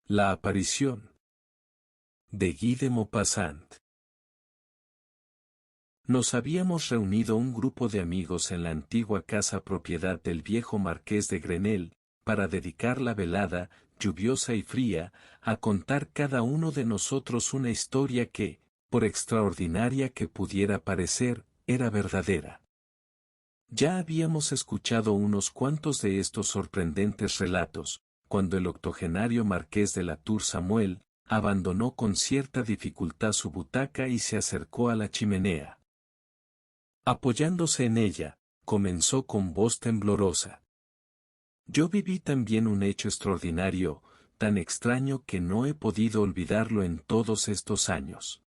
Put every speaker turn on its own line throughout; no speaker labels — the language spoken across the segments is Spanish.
La aparición de Guy de Maupassant. Nos habíamos reunido un grupo de amigos en la antigua casa propiedad del viejo marqués de Grenelle, para dedicar la velada, lluviosa y fría, a contar cada uno de nosotros una historia que, por extraordinaria que pudiera parecer, era verdadera. Ya habíamos escuchado unos cuantos de estos sorprendentes relatos, cuando el octogenario marqués de la Tour Samuel, abandonó con cierta dificultad su butaca y se acercó a la chimenea. Apoyándose en ella, comenzó con voz temblorosa. Yo viví también un hecho extraordinario, tan extraño que no he podido olvidarlo en todos estos años.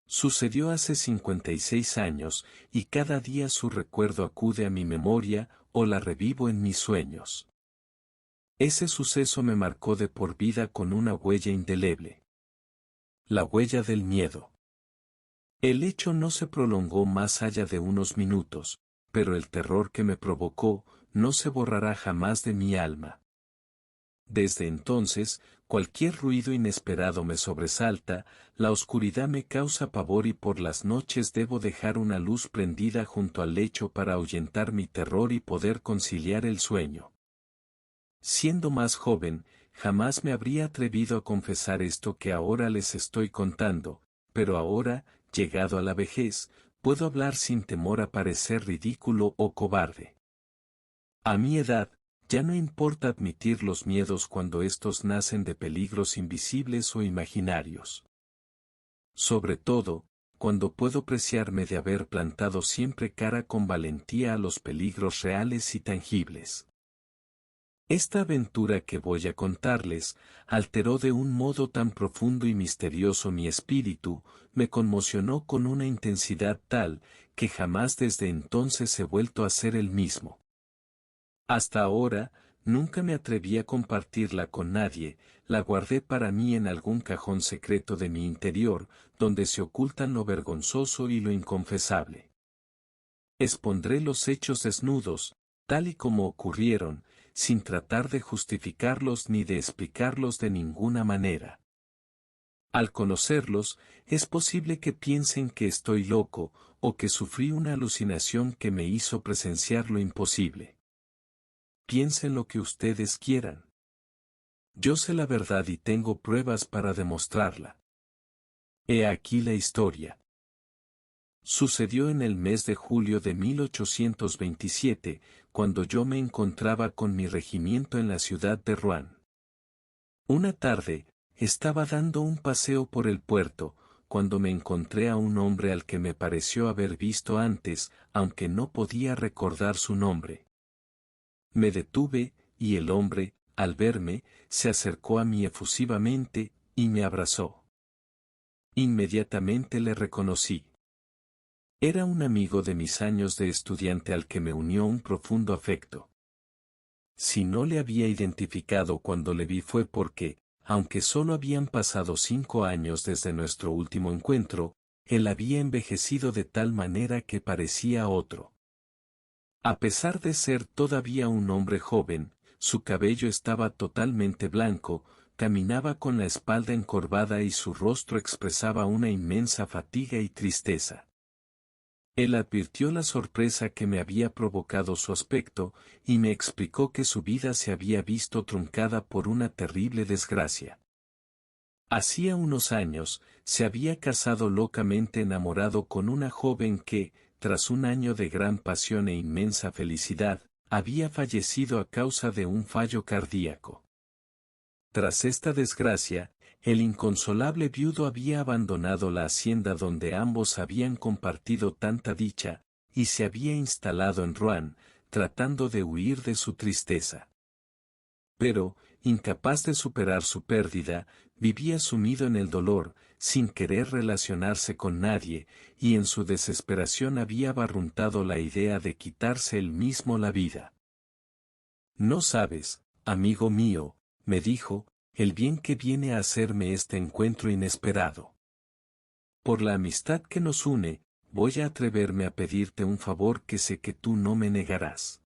Sucedió hace 56 años, y cada día su recuerdo acude a mi memoria, o la revivo en mis sueños. Ese suceso me marcó de por vida con una huella indeleble. La huella del miedo. El hecho no se prolongó más allá de unos minutos, pero el terror que me provocó, no se borrará jamás de mi alma. Desde entonces, cualquier ruido inesperado me sobresalta, la oscuridad me causa pavor y por las noches debo dejar una luz prendida junto al lecho para ahuyentar mi terror y poder conciliar el sueño. Siendo más joven, jamás me habría atrevido a confesar esto que ahora les estoy contando, pero ahora, llegado a la vejez, puedo hablar sin temor a parecer ridículo o cobarde. A mi edad, ya no importa admitir los miedos cuando estos nacen de peligros invisibles o imaginarios. Sobre todo, cuando puedo preciarme de haber plantado siempre cara con valentía a los peligros reales y tangibles. Esta aventura que voy a contarles, alteró de un modo tan profundo y misterioso mi espíritu, me conmocionó con una intensidad tal, que jamás desde entonces he vuelto a ser el mismo. Hasta ahora, nunca me atreví a compartirla con nadie, la guardé para mí en algún cajón secreto de mi interior, donde se ocultan lo vergonzoso y lo inconfesable. Expondré los hechos desnudos, tal y como ocurrieron, sin tratar de justificarlos ni de explicarlos de ninguna manera. Al conocerlos, es posible que piensen que estoy loco, o que sufrí una alucinación que me hizo presenciar lo imposible. Piensen lo que ustedes quieran. Yo sé la verdad y tengo pruebas para demostrarla. He aquí la historia. Sucedió en el mes de julio de 1827, cuando yo me encontraba con mi regimiento en la ciudad de Rouen. Una tarde, estaba dando un paseo por el puerto, cuando me encontré a un hombre al que me pareció haber visto antes, aunque no podía recordar su nombre. Me detuve, y el hombre, al verme, se acercó a mí efusivamente, y me abrazó. Inmediatamente le reconocí. Era un amigo de mis años de estudiante al que me unió un profundo afecto. Si no le había identificado cuando le vi fue porque, aunque solo habían pasado 5 años desde nuestro último encuentro, él había envejecido de tal manera que parecía otro. A pesar de ser todavía un hombre joven, su cabello estaba totalmente blanco, caminaba con la espalda encorvada y su rostro expresaba una inmensa fatiga y tristeza. Él advirtió la sorpresa que me había provocado su aspecto, y me explicó que su vida se había visto truncada por una terrible desgracia. Hacía unos años, se había casado locamente enamorado con una joven que, tras un año de gran pasión e inmensa felicidad, había fallecido a causa de un fallo cardíaco. Tras esta desgracia, el inconsolable viudo había abandonado la hacienda donde ambos habían compartido tanta dicha, y se había instalado en Rouen, tratando de huir de su tristeza. Pero, incapaz de superar su pérdida, vivía sumido en el dolor, sin querer relacionarse con nadie, y en su desesperación había barruntado la idea de quitarse él mismo la vida. No sabes, amigo mío, me dijo, el bien que viene a hacerme este encuentro inesperado. Por la amistad que nos une, voy a atreverme a pedirte un favor que sé que tú no me negarás.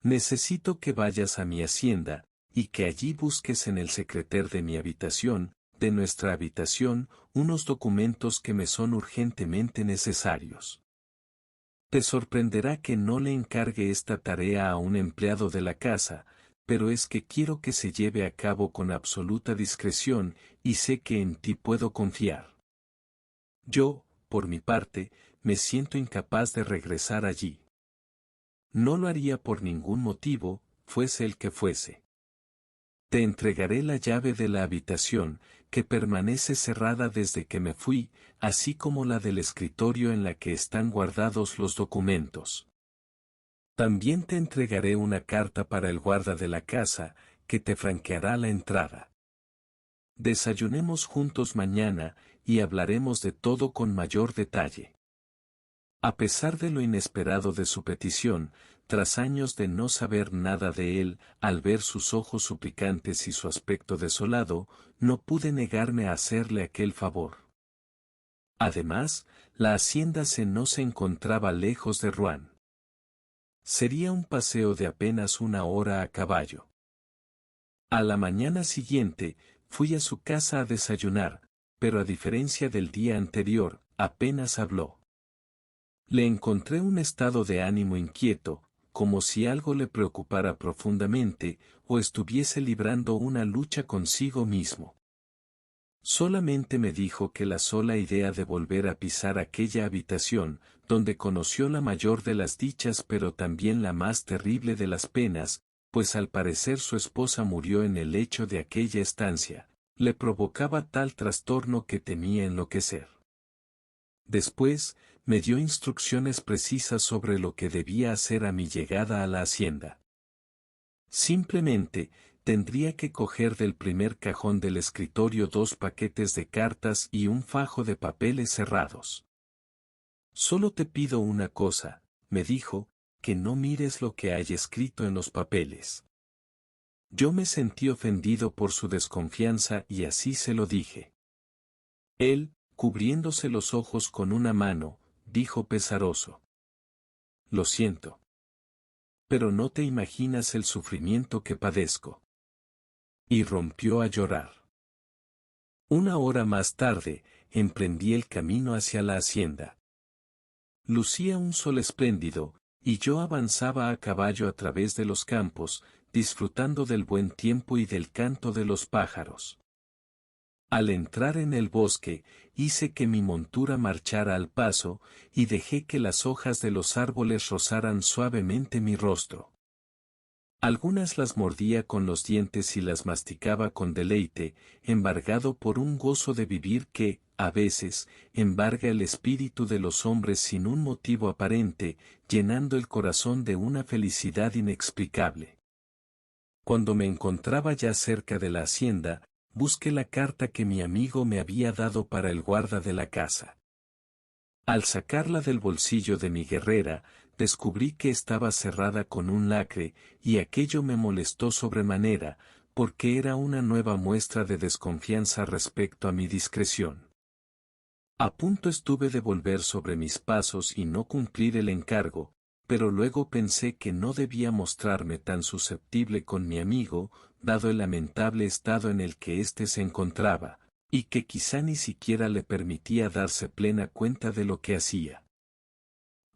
Necesito que vayas a mi hacienda, y que allí busques en el secreter de mi habitación, de nuestra habitación, unos documentos que me son urgentemente necesarios. Te sorprenderá que no le encargue esta tarea a un empleado de la casa, pero es que quiero que se lleve a cabo con absoluta discreción, y sé que en ti puedo confiar. Yo, por mi parte, me siento incapaz de regresar allí. No lo haría por ningún motivo, fuese el que fuese. Te entregaré la llave de la habitación, que permanece cerrada desde que me fui, así como la del escritorio en la que están guardados los documentos. También te entregaré una carta para el guarda de la casa, que te franqueará la entrada. Desayunemos juntos mañana, y hablaremos de todo con mayor detalle. A pesar de lo inesperado de su petición, tras años de no saber nada de él, al ver sus ojos suplicantes y su aspecto desolado, no pude negarme a hacerle aquel favor. Además, la hacienda no se encontraba lejos de Rouen. Sería un paseo de apenas 1 hora a caballo. A la mañana siguiente, fui a su casa a desayunar, pero a diferencia del día anterior, apenas habló. Le encontré un estado de ánimo inquieto, como si algo le preocupara profundamente, o estuviese librando una lucha consigo mismo. Solamente me dijo que la sola idea de volver a pisar aquella habitación, donde conoció la mayor de las dichas pero también la más terrible de las penas, pues al parecer su esposa murió en el lecho de aquella estancia, le provocaba tal trastorno que temía enloquecer. Después, me dio instrucciones precisas sobre lo que debía hacer a mi llegada a la hacienda. Simplemente, tendría que coger del primer cajón del escritorio 2 paquetes de cartas y un fajo de papeles cerrados. Solo te pido una cosa, me dijo, que no mires lo que hay escrito en los papeles. Yo me sentí ofendido por su desconfianza y así se lo dije. Él, cubriéndose los ojos con una mano, dijo pesaroso: Lo siento. Pero no te imaginas el sufrimiento que padezco. Y rompió a llorar. 1 hora más tarde, emprendí el camino hacia la hacienda. Lucía un sol espléndido, y yo avanzaba a caballo a través de los campos, disfrutando del buen tiempo y del canto de los pájaros. Al entrar en el bosque, hice que mi montura marchara al paso, y dejé que las hojas de los árboles rozaran suavemente mi rostro. Algunas las mordía con los dientes y las masticaba con deleite, embargado por un gozo de vivir que, a veces, embarga el espíritu de los hombres sin un motivo aparente, llenando el corazón de una felicidad inexplicable. Cuando me encontraba ya cerca de la hacienda, busqué la carta que mi amigo me había dado para el guarda de la casa. Al sacarla del bolsillo de mi guerrera, descubrí que estaba cerrada con un lacre, y aquello me molestó sobremanera, porque era una nueva muestra de desconfianza respecto a mi discreción. A punto estuve de volver sobre mis pasos y no cumplir el encargo, pero luego pensé que no debía mostrarme tan susceptible con mi amigo, dado el lamentable estado en el que éste se encontraba, y que quizá ni siquiera le permitía darse plena cuenta de lo que hacía.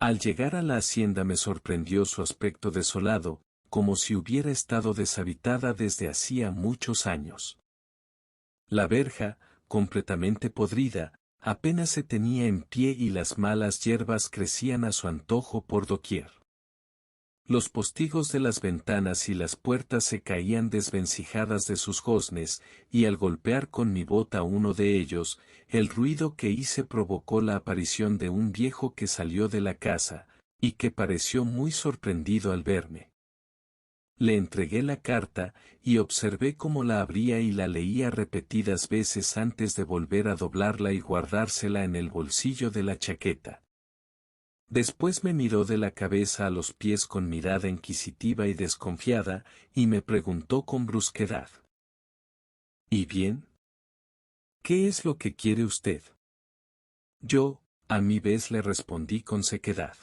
Al llegar a la hacienda me sorprendió su aspecto desolado, como si hubiera estado deshabitada desde hacía muchos años. La verja, completamente podrida, apenas se tenía en pie y las malas hierbas crecían a su antojo por doquier. Los postigos de las ventanas y las puertas se caían desvencijadas de sus goznes, y al golpear con mi bota uno de ellos, el ruido que hice provocó la aparición de un viejo que salió de la casa, y que pareció muy sorprendido al verme. Le entregué la carta, y observé cómo la abría y la leía repetidas veces antes de volver a doblarla y guardársela en el bolsillo de la chaqueta. Después me miró de la cabeza a los pies con mirada inquisitiva y desconfiada, y me preguntó con brusquedad: ¿Y bien? ¿Qué es lo que quiere usted? Yo, a mi vez, le respondí con sequedad: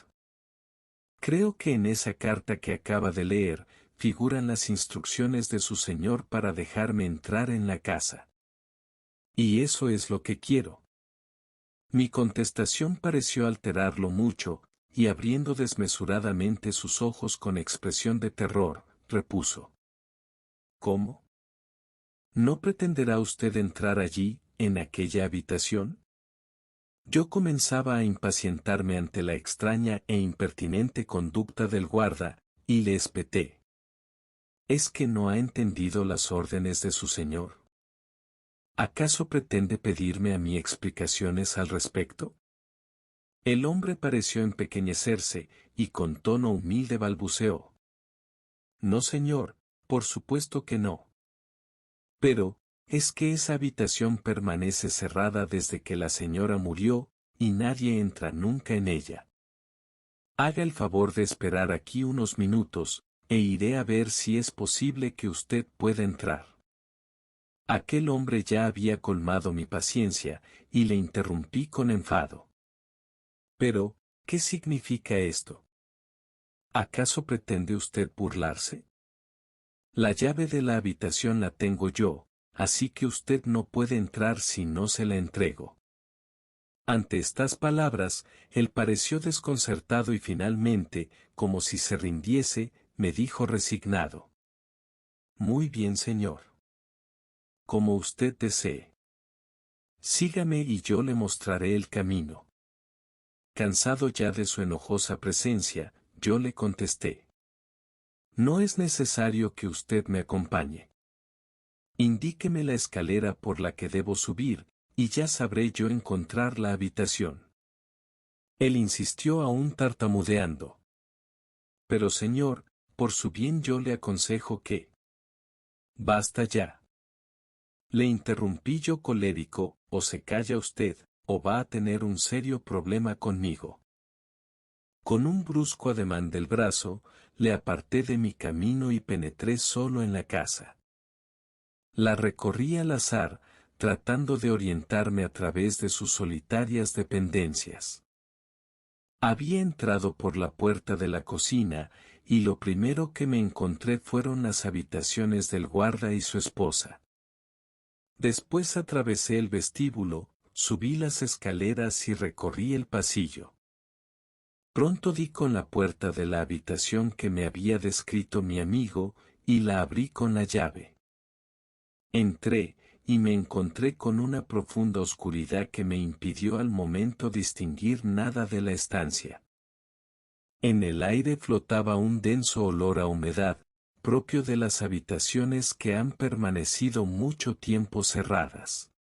Creo que en esa carta que acaba de leer, figuran las instrucciones de su señor para dejarme entrar en la casa. Y eso es lo que quiero. Mi contestación pareció alterarlo mucho, y abriendo desmesuradamente sus ojos con expresión de terror, repuso. ¿Cómo? ¿No pretenderá usted entrar allí, en aquella habitación? Yo comenzaba a impacientarme ante la extraña e impertinente conducta del guarda, y le espeté. ¿Es que no ha entendido las órdenes de su señor? ¿Acaso pretende pedirme a mí explicaciones al respecto? El hombre pareció empequeñecerse, y con tono humilde balbuceó. No, señor, por supuesto que no. Pero, es que esa habitación permanece cerrada desde que la señora murió, y nadie entra nunca en ella. Haga el favor de esperar aquí unos minutos, e iré a ver si es posible que usted pueda entrar. Aquel hombre ya había colmado mi paciencia, y le interrumpí con enfado. Pero, ¿qué significa esto? ¿Acaso pretende usted burlarse? La llave de la habitación la tengo yo, así que usted no puede entrar si no se la entrego. Ante estas palabras, él pareció desconcertado y finalmente, como si se rindiese, me dijo resignado. Muy bien, señor. Como usted desee. Sígame y yo le mostraré el camino. Cansado ya de su enojosa presencia, yo le contesté. No es necesario que usted me acompañe. Indíqueme la escalera por la que debo subir, y ya sabré yo encontrar la habitación. Él insistió aún tartamudeando. Pero señor, por su bien yo le aconsejo que... Basta ya. Le interrumpí yo colérico, o se calla usted, o va a tener un serio problema conmigo. Con un brusco ademán del brazo, le aparté de mi camino y penetré solo en la casa. La recorrí al azar, tratando de orientarme a través de sus solitarias dependencias. Había entrado por la puerta de la cocina, y lo primero que me encontré fueron las habitaciones del guarda y su esposa. Después atravesé el vestíbulo, subí las escaleras y recorrí el pasillo. Pronto di con la puerta de la habitación que me había descrito mi amigo, y la abrí con la llave. Entré, y me encontré con una profunda oscuridad que me impidió al momento distinguir nada de la estancia. En el aire flotaba un denso olor a humedad, propio de las habitaciones que han permanecido mucho tiempo cerradas.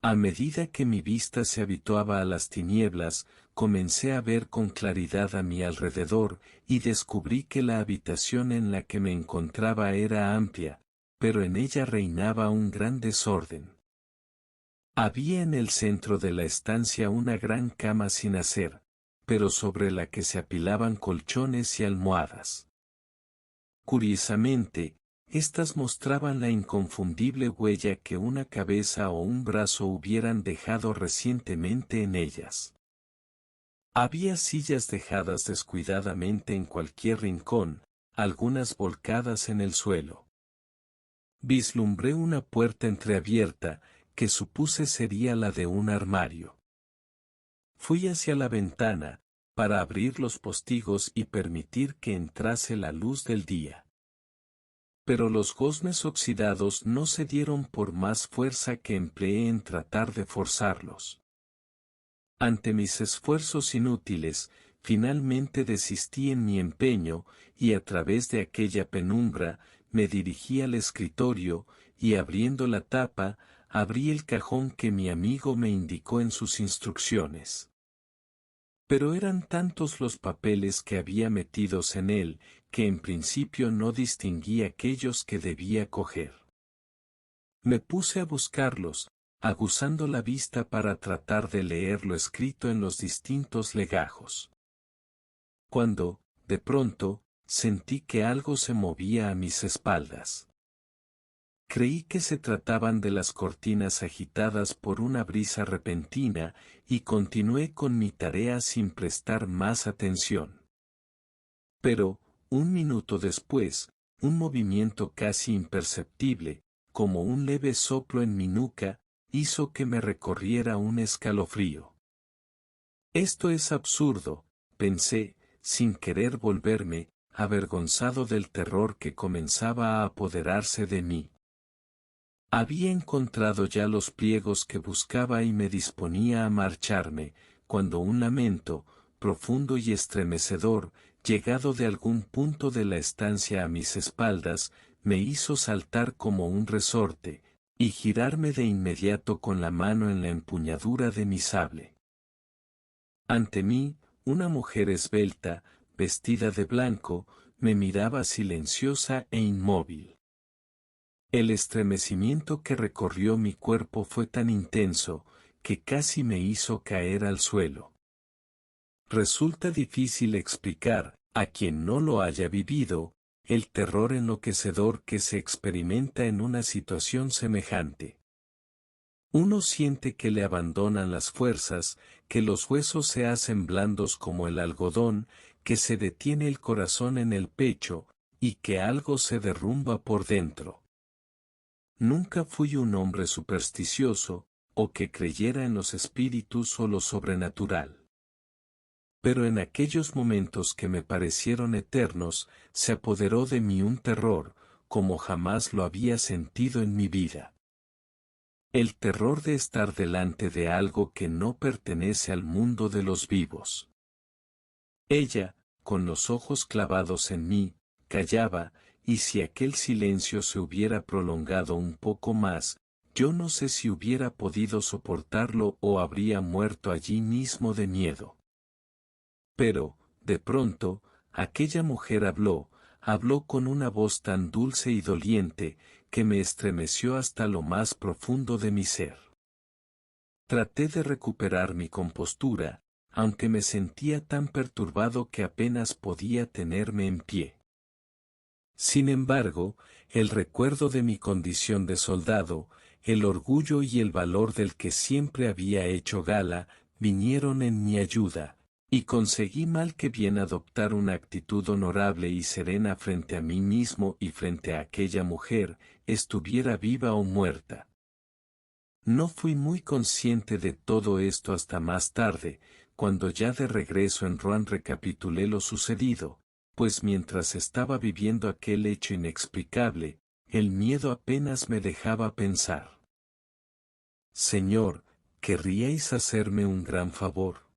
A medida que mi vista se habituaba a las tinieblas, comencé a ver con claridad a mi alrededor, y descubrí que la habitación en la que me encontraba era amplia, pero en ella reinaba un gran desorden. Había en el centro de la estancia una gran cama sin hacer, pero sobre la que se apilaban colchones y almohadas. Curiosamente, estas mostraban la inconfundible huella que una cabeza o un brazo hubieran dejado recientemente en ellas. Había sillas dejadas descuidadamente en cualquier rincón, algunas volcadas en el suelo. Vislumbré una puerta entreabierta, que supuse sería la de un armario. Fui hacia la ventana, para abrir los postigos y permitir que entrase la luz del día. Pero los goznes oxidados no se dieron por más fuerza que empleé en tratar de forzarlos. Ante mis esfuerzos inútiles, finalmente desistí en mi empeño, y a través de aquella penumbra, me dirigí al escritorio, y abriendo la tapa, abrí el cajón que mi amigo me indicó en sus instrucciones. Pero eran tantos los papeles que había metidos en él, que en principio no distinguí aquellos que debía coger. Me puse a buscarlos, aguzando la vista para tratar de leer lo escrito en los distintos legajos. Cuando, de pronto, sentí que algo se movía a mis espaldas. Creí que se trataban de las cortinas agitadas por una brisa repentina, y continué con mi tarea sin prestar más atención. Pero, Un minuto después, un movimiento casi imperceptible, como un leve soplo en mi nuca, hizo que me recorriera un escalofrío. Esto es absurdo, pensé, sin querer volverme, avergonzado del terror que comenzaba a apoderarse de mí. Había encontrado ya los pliegos que buscaba y me disponía a marcharme, cuando un lamento, profundo y estremecedor, llegado de algún punto de la estancia a mis espaldas, me hizo saltar como un resorte, y girarme de inmediato con la mano en la empuñadura de mi sable. Ante mí, una mujer esbelta, vestida de blanco, me miraba silenciosa e inmóvil. El estremecimiento que recorrió mi cuerpo fue tan intenso, que casi me hizo caer al suelo. Resulta difícil explicar, a quien no lo haya vivido, el terror enloquecedor que se experimenta en una situación semejante. Uno siente que le abandonan las fuerzas, que los huesos se hacen blandos como el algodón, que se detiene el corazón en el pecho, y que algo se derrumba por dentro. Nunca fui un hombre supersticioso, o que creyera en los espíritus o lo sobrenatural. Pero en aquellos momentos que me parecieron eternos, se apoderó de mí un terror, como jamás lo había sentido en mi vida. El terror de estar delante de algo que no pertenece al mundo de los vivos. Ella, con los ojos clavados en mí, callaba, y si aquel silencio se hubiera prolongado un poco más, yo no sé si hubiera podido soportarlo o habría muerto allí mismo de miedo. Pero, de pronto, aquella mujer habló con una voz tan dulce y doliente, que me estremeció hasta lo más profundo de mi ser. Traté de recuperar mi compostura, aunque me sentía tan perturbado que apenas podía tenerme en pie. Sin embargo, el recuerdo de mi condición de soldado, el orgullo y el valor del que siempre había hecho gala, vinieron en mi ayuda, y conseguí mal que bien adoptar una actitud honorable y serena frente a mí mismo y frente a aquella mujer, estuviera viva o muerta. No fui muy consciente de todo esto hasta más tarde, cuando ya de regreso en Rouen recapitulé lo sucedido, pues mientras estaba viviendo aquel hecho inexplicable, el miedo apenas me dejaba pensar. Señor, ¿querríais hacerme un gran favor?,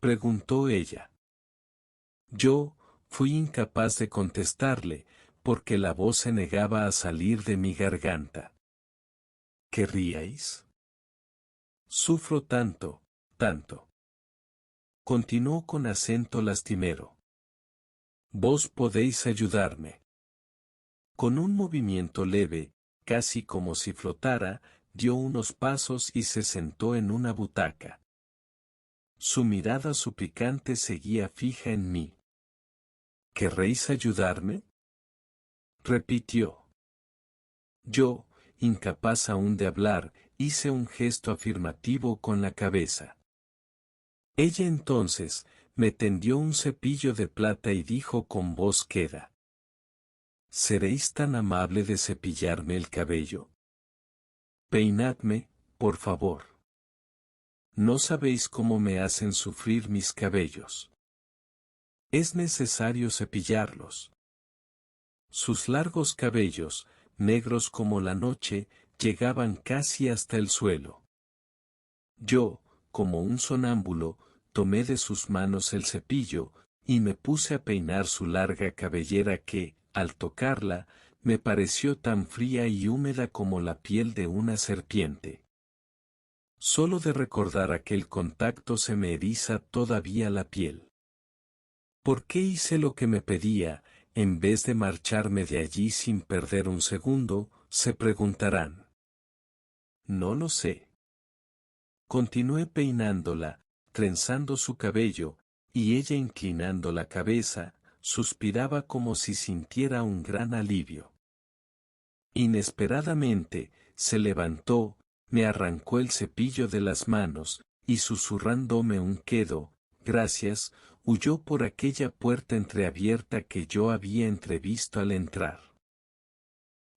preguntó ella. Yo, fui incapaz de contestarle, porque la voz se negaba a salir de mi garganta. ¿Querríais? Sufro tanto, tanto. Continuó con acento lastimero. Vos podéis ayudarme. Con un movimiento leve, casi como si flotara, dio unos pasos y se sentó en una butaca. Su mirada suplicante seguía fija en mí. ¿Querréis ayudarme?, repitió. Yo, incapaz aún de hablar, hice un gesto afirmativo con la cabeza. Ella entonces, me tendió un cepillo de plata y dijo con voz queda: ¿seréis tan amable de cepillarme el cabello? Peinadme, por favor. No sabéis cómo me hacen sufrir mis cabellos. Es necesario cepillarlos. Sus largos cabellos, negros como la noche, llegaban casi hasta el suelo. Yo, como un sonámbulo, tomé de sus manos el cepillo, y me puse a peinar su larga cabellera que, al tocarla, me pareció tan fría y húmeda como la piel de una serpiente. Solo de recordar aquel contacto se me eriza todavía la piel. ¿Por qué hice lo que me pedía, en vez de marcharme de allí sin perder un segundo?, se preguntarán. No lo sé. Continué peinándola, trenzando su cabello, y ella inclinando la cabeza, suspiraba como si sintiera un gran alivio. Inesperadamente, se levantó, me arrancó el cepillo de las manos, y susurrándome un quedo, gracias, huyó por aquella puerta entreabierta que yo había entrevisto al entrar.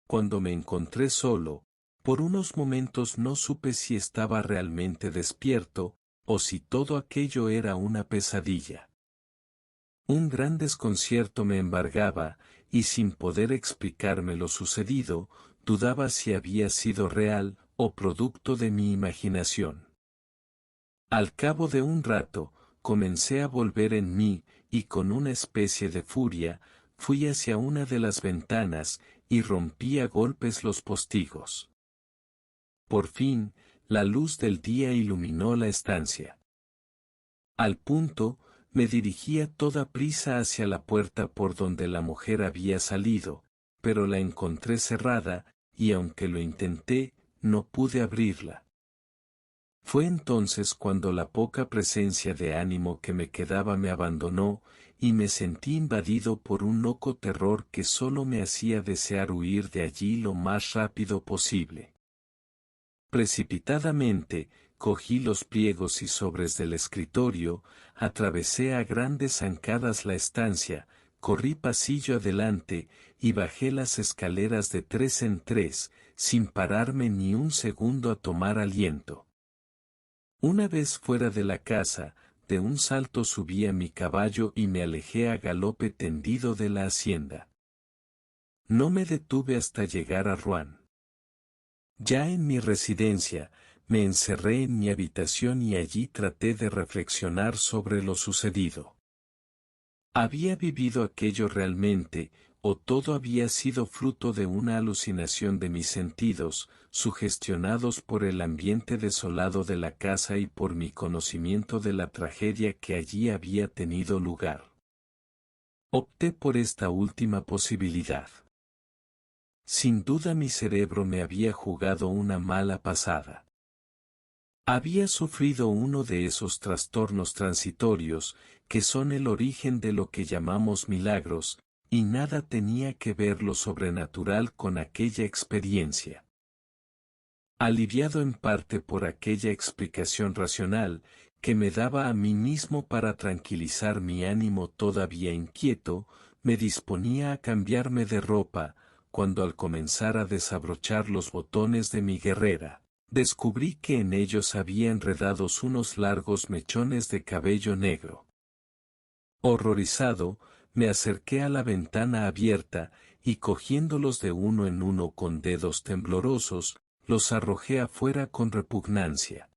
Cuando me encontré solo, por unos momentos no supe si estaba realmente despierto, o si todo aquello era una pesadilla. Un gran desconcierto me embargaba, y sin poder explicarme lo sucedido, dudaba si había sido real, o producto de mi imaginación. Al cabo de un rato, comencé a volver en mí, y con una especie de furia, fui hacia una de las ventanas, y rompí a golpes los postigos. Por fin, la luz del día iluminó la estancia. Al punto, me dirigí a toda prisa hacia la puerta por donde la mujer había salido, pero la encontré cerrada, y aunque lo intenté, no pude abrirla. Fue entonces cuando la poca presencia de ánimo que me quedaba me abandonó, y me sentí invadido por un loco terror que solo me hacía desear huir de allí lo más rápido posible. Precipitadamente, cogí los pliegos y sobres del escritorio, atravesé a grandes zancadas la estancia, corrí pasillo adelante, y bajé las escaleras de 3 en 3, sin pararme ni un segundo a tomar aliento. Una vez fuera de la casa, de un salto subí a mi caballo y me alejé a galope tendido de la hacienda. No me detuve hasta llegar a Rouen. Ya en mi residencia, me encerré en mi habitación y allí traté de reflexionar sobre lo sucedido. ¿Había vivido aquello realmente, o todo había sido fruto de una alucinación de mis sentidos, sugestionados por el ambiente desolado de la casa y por mi conocimiento de la tragedia que allí había tenido lugar? Opté por esta última posibilidad. Sin duda mi cerebro me había jugado una mala pasada. Había sufrido uno de esos trastornos transitorios, que son el origen de lo que llamamos milagros, y nada tenía que ver lo sobrenatural con aquella experiencia. Aliviado en parte por aquella explicación racional, que me daba a mí mismo para tranquilizar mi ánimo todavía inquieto, me disponía a cambiarme de ropa, cuando al comenzar a desabrochar los botones de mi guerrera, descubrí que en ellos había enredados unos largos mechones de cabello negro. Horrorizado, me acerqué a la ventana abierta, y cogiéndolos de uno en uno con dedos temblorosos, los arrojé afuera con repugnancia.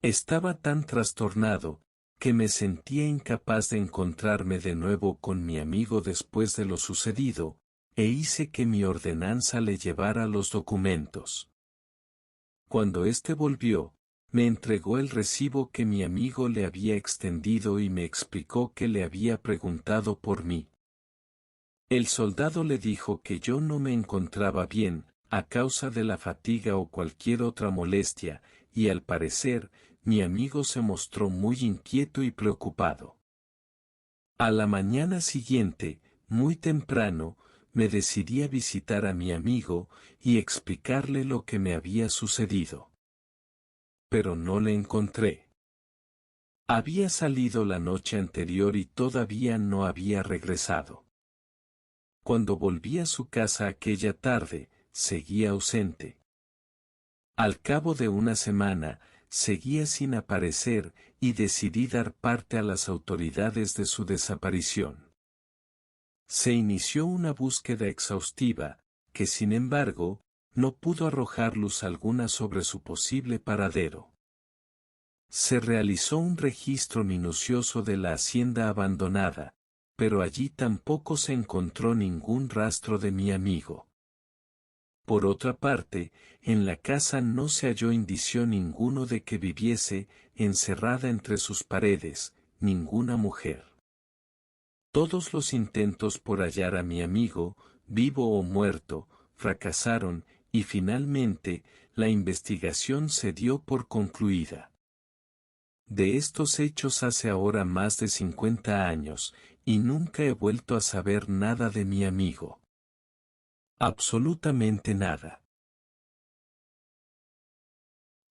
Estaba tan trastornado, que me sentía incapaz de encontrarme de nuevo con mi amigo después de lo sucedido, e hice que mi ordenanza le llevara los documentos. Cuando éste volvió, me entregó el recibo que mi amigo le había extendido y me explicó que le había preguntado por mí. El soldado le dijo que yo no me encontraba bien, a causa de la fatiga o cualquier otra molestia, y al parecer, mi amigo se mostró muy inquieto y preocupado. A la mañana siguiente, muy temprano, me decidí a visitar a mi amigo, y explicarle lo que me había sucedido. Pero no le encontré. Había salido la noche anterior y todavía no había regresado. Cuando volví a su casa aquella tarde, seguía ausente. Al cabo de una semana, seguía sin aparecer, y decidí dar parte a las autoridades de su desaparición. Se inició una búsqueda exhaustiva, que sin embargo, no pudo arrojar luz alguna sobre su posible paradero. Se realizó un registro minucioso de la hacienda abandonada, pero allí tampoco se encontró ningún rastro de mi amigo. Por otra parte, en la casa no se halló indicio ninguno de que viviese, encerrada entre sus paredes, ninguna mujer. Todos los intentos por hallar a mi amigo, vivo o muerto, fracasaron, y finalmente, la investigación se dio por concluida. De estos hechos hace ahora más de 50 años, y nunca he vuelto a saber nada de mi amigo. Absolutamente nada.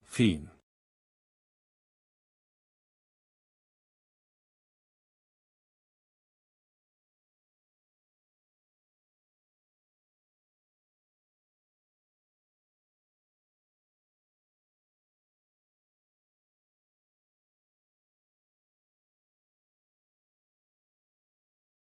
Fin.